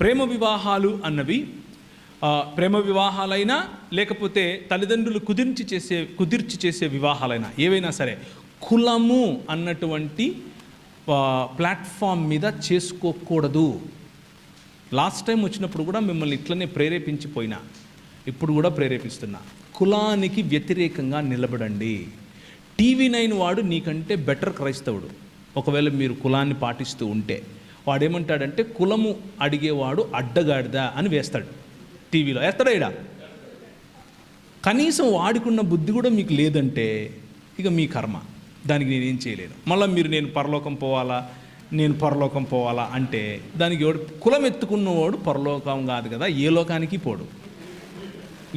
ప్రేమ వివాహాలు అన్నవి ప్రేమ వివాహాలైనా లేకపోతే తల్లిదండ్రులు కుదిర్చి చేసే వివాహాలైనా ఏవైనా సరే కులము అన్నటువంటి ప్లాట్ఫామ్ మీద చేసుకోకూడదు. లాస్ట్ టైం వచ్చినప్పుడు కూడా మిమ్మల్ని ఇట్లనే ప్రేరేపించిపోయినా, ఇప్పుడు కూడా ప్రేరేపిస్తున్నా, కులానికి వ్యతిరేకంగా నిలబడండి. TV9 వాడు నీకంటే బెటర్ క్రైస్తవుడు. ఒకవేళ మీరు కులాన్ని పాటిస్తూ ఉంటే వాడేమంటాడంటే కులము అడిగేవాడు అడ్డగాడిదా అని వేస్తాడు. టీవీలో వేస్తాడా? ఇడా కనీసం వాడికున్న బుద్ధి కూడా మీకు లేదంటే ఇక మీ కర్మ, దానికి నేనేం చేయలేను. మళ్ళీ మీరు నేను పరలోకం పోవాలా అంటే దానికి ఎవడు కులం ఎత్తుకున్నవాడు పరలోకం కాదు కదా, ఏ లోకానికి పోడు,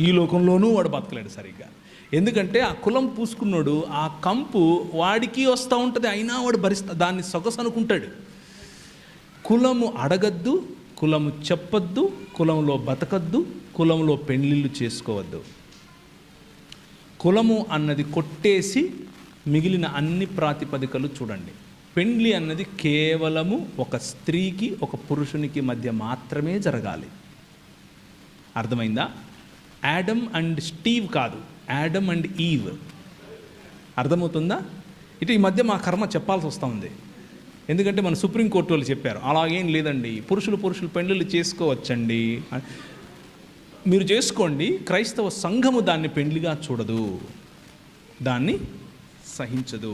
ఈ లోకంలోనూ వాడు బతకలేడు సరిగ్గా. ఎందుకంటే ఆ కులం పూసుకున్నాడు, ఆ కంపు వాడికి వస్తూ ఉంటుంది, అయినా వాడు దాన్ని సొగసు అనుకుంటాడు. కులము అడగద్దు, కులము చెప్పొద్దు, కులంలో బతకద్దు, కులంలో పెళ్ళిళ్ళు చేసుకోవద్దు. కులము అన్నది కొట్టేసి మిగిలిన అన్ని ప్రాతిపదికలు చూడండి. పెండ్లి అన్నది కేవలము ఒక స్త్రీకి ఒక పురుషునికి మధ్య మాత్రమే జరగాలి. అర్థమైందా? యాడమ్ అండ్ స్టీవ్ కాదు, యాడమ్ అండ్ ఈవ్. అర్థమవుతుందా? ఇటు ఈ మధ్య మా కర్మ చెప్పాల్సి వస్తూ ఉంది. ఎందుకంటే మన సుప్రీంకోర్టు వాళ్ళు చెప్పారు అలాగేం లేదండి, పురుషులు పెళ్ళిళ్ళు చేసుకోవచ్చండి, మీరు చేసుకోండి. క్రైస్తవ సంఘము దాన్ని పెండ్లిగా చూడదు, దాన్ని సహించదు.